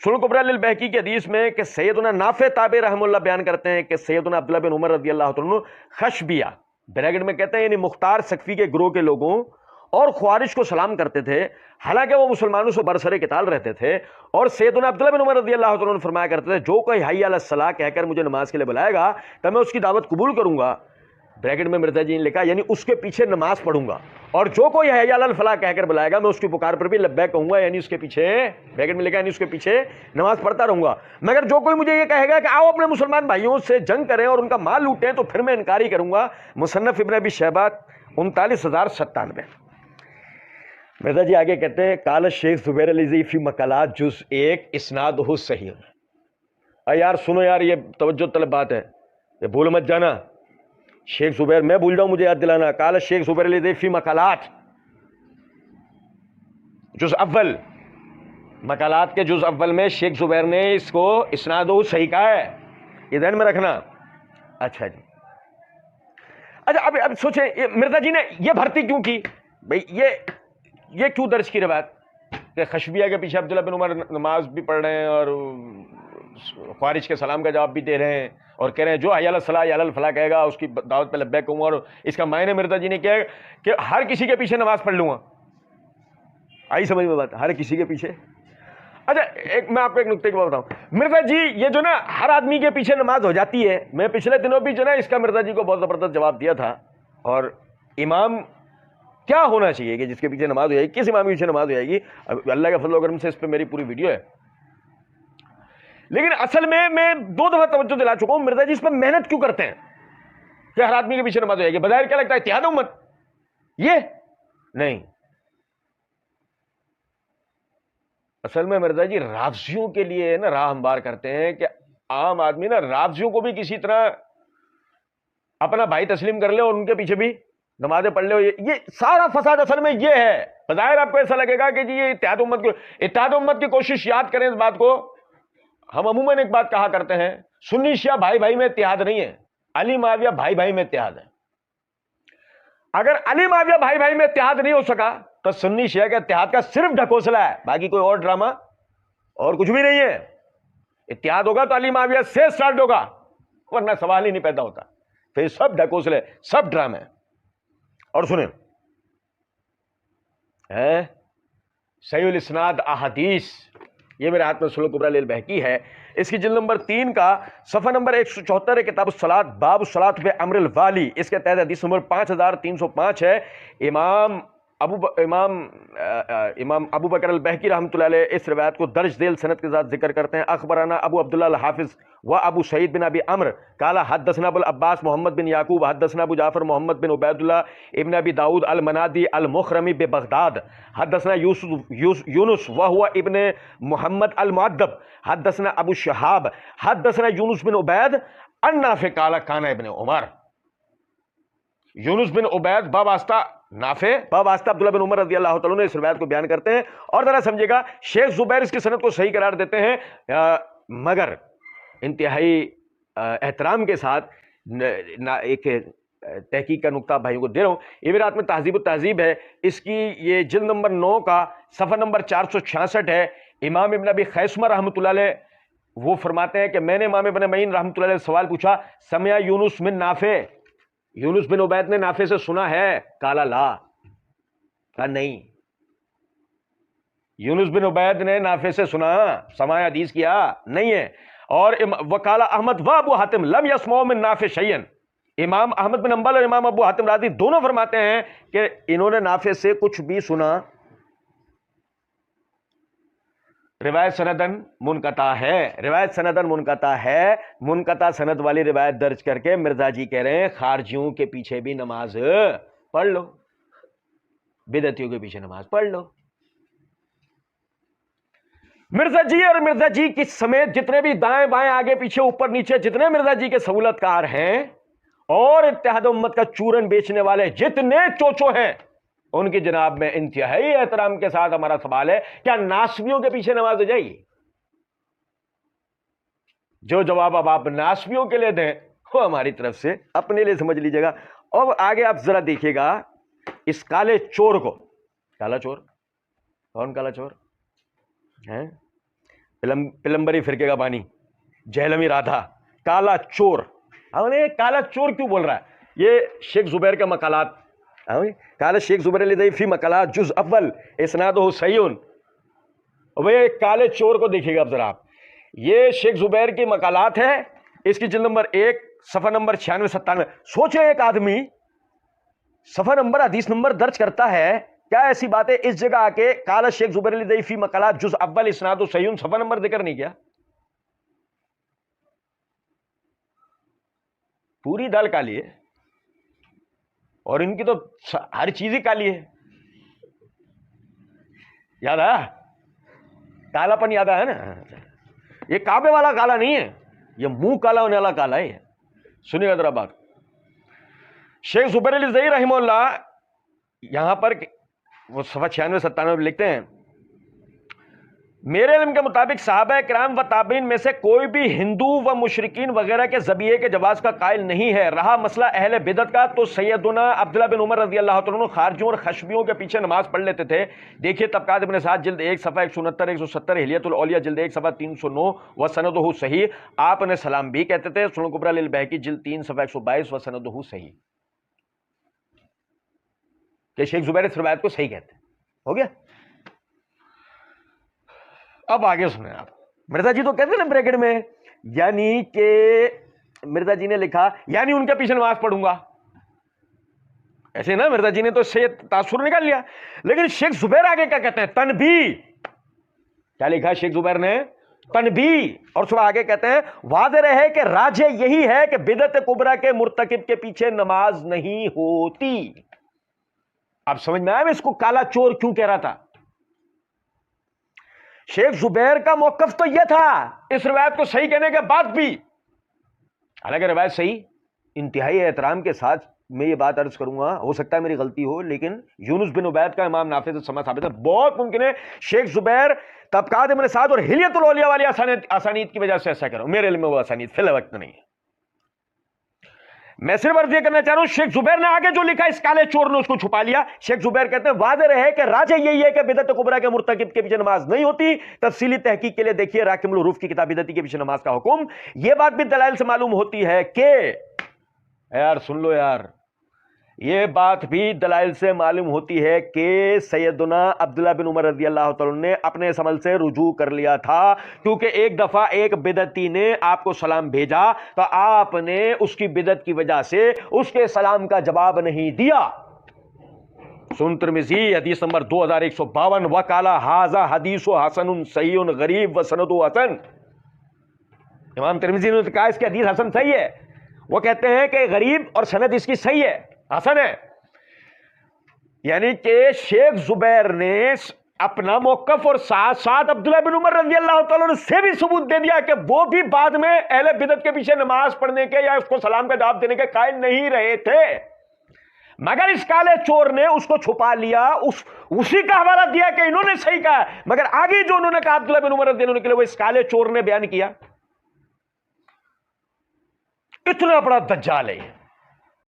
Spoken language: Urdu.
سنن کبریٰ للبیہقی کی حدیث میں کہ سیدنا نافع تابعی رحمہ اللہ بیان کرتے ہیں کہ سیدنا عبداللہ بن عمر رضی اللہ عنہ خشبیہ بریگڈ میں کہتے ہیں یعنی مختار سقفی کے گروہ کے لوگوں اور خوارج کو سلام کرتے تھے، حالانکہ وہ مسلمانوں سے برسر قتال رہتے تھے، اور سیدنا عبداللہ بن عمر رضی اللہ عنہ فرمایا کرتے تھے جو کوئی حی علی الصلاۃ کہہ کر مجھے نماز کے لیے بلائے گا تو میں اس کی دعوت قبول کروں گا، بریکٹ میں مرزا جی نے لکھا یعنی اس کے پیچھے نماز پڑھوں گا، اور جو کوئی حی علی الفلاح کہہ کر بلائے گا میں اس کی پکار پر بھی لبیک کہوں گا، یعنی اس کے پیچھے بریکٹ میں لکھا یعنی اس کے پیچھے نماز پڑھتا رہوں گا، مگر جو کوئی مجھے یہ کہے گا کہ آؤ اپنے مسلمان بھائیوں سے جنگ کریں اور ان کا مال لوٹیں تو پھر میں انکار ہی کروں گا۔ مصنف ابن ابی شیبہ 39097۔ مرزا جی آگے کہتے ہیں قال شیخ زبیر علیزی فی مقالات جز 1 اسنادہ صحیح۔ یار سنو یار، یہ توجہ طلب بات ہے، یہ بھول مت جانا، شیخ زبیر میں بھول جاؤں مجھے یاد دلانا۔ قال شیخ زبیر علیزی فی مقالات جز اول، مقالات کے جز اول میں شیخ زبیر نے اس کو اسنادہ صحیح کہا ہے، یہ ذہن میں رکھنا۔ اچھا جی، اچھا اب سوچیں مرزا جی نے یہ بھرتی کیوں کی؟ بھئی یہ کیوں درج کی روایت کہ خشبیہ کے پیچھے عبداللہ بن عمر نماز بھی پڑھ رہے ہیں اور خوارج کے سلام کا جواب بھی دے رہے ہیں اور کہہ رہے ہیں جو حی علی الصلاۃ حی علی الفلاح کہے گا اس کی دعوت پہ لبیک کہوں گا، اور اس کا معنی مرزا جی نے کیا ہے کہ ہر کسی کے پیچھے نماز پڑھ لوں گا۔ آئی سمجھ میں بات؟ ہر کسی کے پیچھے۔ اچھا میں آپ کو ایک نکتے کی بات بتاؤں، مرزا جی یہ جو نا ہر آدمی کے پیچھے نماز ہو جاتی ہے، میں پچھلے دنوں بھی جو نا اس کا مرزا جی کو بہت زبردست جواب دیا تھا، اور امام کیا ہونا چاہیے کہ جس کے پیچھے نماز ہو جائے گی، کس امام کے پیچھے نماز ہو جائے گی؟ اللہ کے فضل و کرم سے اس پہ میری پوری ویڈیو ہے، لیکن اصل میں 2 دفعہ توجہ دلا چکا ہوں مرزا جی اس پہ محنت کیوں کرتے ہیں کہ ہر آدمی کے پیچھے نماز ہو جائے گی؟ بظاہر کیا لگتا ہے اتحاد امت، یہ نہیں، اصل میں مرزا جی رافضیوں کے لیے نا راہ ہموار کرتے ہیں کہ عام آدمی نا رافضیوں کو بھی کسی طرح اپنا بھائی تسلیم کر لے اور ان کے پیچھے بھی نمازیں پڑھ لے۔ یہ سارا فساد اصل میں یہ ہے۔ بظاہر آپ کو ایسا لگے گا کہ جی یہ اتحاد امت کی کوشش، یاد کریں اس بات کو، ہم عموماً ایک بات کہا کرتے ہیں سنی شیعہ بھائی بھائی میں اتحاد نہیں ہے، علی معاویہ بھائی بھائی میں اتحاد ہے۔ اگر علی معاویہ بھائی بھائی میں اتحاد نہیں ہو سکا تو سنی شیعہ کے اتحاد کا صرف ڈھکوسلا ہے، باقی کوئی اور ڈرامہ اور کچھ بھی نہیں ہے۔ اتحاد ہوگا تو علی معاویہ سے سٹارٹ ہوگا، ورنہ سوال ہی نہیں پیدا ہوتا۔ پھر سب ڈھکوسلے، سب ڈرامے۔ اور سنیں صحیح الاسناد احادیث، یہ میرے ہاتھ میں سنن کبریٰ للبیہقی ہے، اس کی جلد نمبر 3 کا صفحہ نمبر 174 ہے، کتاب الصلاۃ، باب الصلاۃ بامر الوالی، اس کے تحت حدیث نمبر 5305 ہے۔ امام ابو بکر البیہقی رحمۃ اللہ علیہ اس روایت کو درج ذیل سند کے ساتھ ذکر کرتے ہیں۔ اخبرنا ابو عبداللہ الحافظ و ابو سعید بن ابی عمرو قال حدثنا ابو العباس محمد بن یعقوب حدثنا ابو جعفر محمد بن عبید اللہ ابن ابی داؤد المنادی المخرمی ببغداد حدثنا یونس وهو ابن محمد المؤدب حدثنا ابو شہاب حدثنا یونس بن عبید عن نافع قال کان ابن عمر۔ یونس بن عبید باباستہ نافع باباستہ عبداللہ بن عمر رضی اللہ تعالیٰ نے اس روایت کو بیان کرتے ہیں، اور ذرا سمجھے گا شیخ زبیر اس کی سند کو صحیح قرار دیتے ہیں، مگر انتہائی احترام کے ساتھ ایک تحقیق کا نقطہ بھائیوں کو دے رہا ہوں۔ یہ میرے ہاتھ میں تہذیب التہذیب ہے، اس کی یہ جلد نمبر 9 کا صفحہ نمبر 466 ہے۔ امام ابن ابی خیثمہ رحمۃ اللہ علیہ وہ فرماتے ہیں کہ میں نے امام ابن معین رحمۃ اللہ علیہ سے سوال پوچھا، سمع یونس بن نافع، یونس بن عبید نے نافع سے سنا ہے؟ کالا لا، کہا نہیں، یونس بن عبید نے نافع سے سنا، سماع حدیث کیا نہیں ہے۔ اور وقال احمد و ابو حاتم لم یسمعوا من نافع شیئا، امام احمد بن حنبل اور امام ابو حاتم رازی دونوں فرماتے ہیں کہ انہوں نے نافع سے کچھ بھی سنا۔ روایت سندن منقطع ہے، روایت سندن منقطع ہے، منقطع سند والی روایت درج کر کے مرزا جی کہہ رہے ہیں خارجیوں کے پیچھے بھی نماز پڑھ لو، بدعتیوں کے پیچھے نماز پڑھ لو۔ مرزا جی اور مرزا جی کی سمیت جتنے بھی دائیں بائیں آگے پیچھے اوپر نیچے جتنے مرزا جی کے سہولت کار ہیں اور اتحاد امت کا چورن بیچنے والے جتنے چوچو ہیں، ان کی جناب میں انتہائی احترام کے ساتھ ہمارا سوال ہے، کیا ناسبیوں کے پیچھے نماز ہو جائے گی؟ جو جواب اب آپ ناسبیوں کے لیے دیں وہ ہماری طرف سے اپنے لیے سمجھ لیجیے گا۔ اور آگے آپ ذرا دیکھیے گا اس کالے چور کو، کالا چور کون؟ کالا چور ہے پلمبری فرقے کا بانی جہلمی رادھا کالا چور. کالا چور کیوں بول رہا ہے؟ یہ شیخ زبیر کا مقالات. قال شیخ زبیر الدئی فی مقالات جز اول اسنادہ صحیح. بھائی کالے چور کو دیکھیے گا اب ذرا آپ. یہ شیخ زبیر کی مقالات ہے, اس کی جلد نمبر 1 صفحہ نمبر 96-97. سوچے ایک آدمی صفحہ نمبر حدیث نمبر درج کرتا ہے, کیا ایسی بات ہے اس جگہ آ کے قال شیخ زبیر الدئی فی مقالات جز اول اسنادہ صحیح صفحہ نمبر ذکر نہیں کیا؟ پوری دال کالی ہے, اور ان کی تو ہر چیز ہی کالی ہے. یاد آیا؟ کالا پن یاد آیا نا؟ یہ کعبے والا کالا نہیں ہے, یہ منہ کالا ہونے والا کالا ہے. سنیے گا ذرا بات. شیخ زبیر الدئی رحمہ اللہ یہاں پر وہ صفحہ 96-97 لکھتے ہیں, میرے علم کے مطابق صحابہ کرام و تابعین میں سے کوئی بھی ہندو و مشرکین وغیرہ کے ذبیحے کے جواز کا قائل نہیں ہے. رہا مسئلہ اہل بدعت کا, تو سیدنا عبداللہ بن عمر رضی اللہ تعالیٰ عنہ خارجیوں اور خشبیوں کے پیچھے نماز پڑھ لیتے تھے. دیکھیے طبقات ابن سعد جلد 1 صفحہ 169-170, ہلیۃ الاولیاء جلد 1 صفحہ 309 وسندہ صحیح. آپ نے سلام بھی کہتے تھے. سنن کبریٰ للبیہقی جلد 3 صفحہ 122 وسندہ صحیح. کہ شیخ زبیر اس روایت کو صحیح کہتے ہیں. ہو گیا؟ اب آگے سنیں آپ. مرزا جی تو کہتے ہیں نا بریکٹ میں, یعنی کہ مرزا جی نے لکھا یعنی ان کے پیچھے نماز پڑھوں گا, ایسے نا مرزا جی نے تو اس سے تاثر نکال لیا. لیکن شیخ زبیر آگے کیا کہتے ہیں؟ تنبیہ. کیا لکھا شیخ زبیر نے؟ تنبیہ. اور صبح آگے کہتے ہیں واضح رہے کہ راجح یہی ہے کہ بدعت کبریٰ کے مرتکب کے پیچھے نماز نہیں ہوتی. اب سمجھ میں آیا اس کو کالا چور کیوں کہہ رہا تھا؟ شیخ زبیر کا موقف تو یہ تھا اس روایت کو صحیح کہنے کے بعد بھی, حالانکہ روایت صحیح, انتہائی احترام کے ساتھ میں یہ بات عرض کروں گا, ہو سکتا ہے میری غلطی ہو, لیکن یونس بن عبید کا امام نافع سے سما ثابت ہے. بہت ممکن ہے شیخ زبیر طبقات ابن سعد اور ہلیۃ الاولیاء والی اسانید کی وجہ سے ایسا کروں. میرے علم میں وہ اسانید فی الوقت نہیں ہے. میں صرف عرض یہ کرنا چاہ رہا ہوں شیخ زبیر نے آگے جو لکھا اس کالے چور نے اس کو چھپا لیا. شیخ زبیر کہتے ہیں واضح رہے کہ راجح یہی ہے کہ بدعت کبریٰ کے مرتکب کے پیچھے نماز نہیں ہوتی. تفصیلی تحقیق کے لیے دیکھیے راکم الحروف کی کتاب بدعتی کے پیچھے نماز کا حکم. یہ بات بھی دلائل سے معلوم ہوتی ہے کہ یار سن لو یار, یہ بات بھی دلائل سے معلوم ہوتی ہے کہ سیدنا عبداللہ بن عمر رضی اللہ تعالیٰ نے اپنے اس عمل سے رجوع کر لیا تھا, کیونکہ ایک دفعہ ایک بدعتی نے آپ کو سلام بھیجا تو آپ نے اس کی بدعت کی وجہ سے اس کے سلام کا جواب نہیں دیا. سن ترمذی حدیث نمبر 2152 وقال ھذا حدیث حسن صحیح غریب وسند حسن. امام ترمذی نے کہا اس کی حدیث حسن صحیح ہے. وہ کہتے ہیں کہ غریب اور سند اس کی صحیح ہے, حسن ہے. یعنی کہ شیخ زبیر نے اپنا موقف اور ساتھ ساتھ عبداللہ بن عمر رضی اللہ تعالیٰ سے بھی ثبوت دے دیا کہ وہ بھی بعد میں اہل بدعت کے پیچھے نماز پڑھنے کے یا اس کو سلام کا جواب دینے کے قائل نہیں رہے تھے, مگر اس کالے چور نے اس کو چھپا لیا, اسی کا حوالہ دیا کہ انہوں نے صحیح کہا, مگر آگے جو انہوں نے کہا عبداللہ بن عمر رضی اللہ عنہ کے لیے وہ اس کالے چور نے بیان کیا. اتنا بڑا دجال ہے.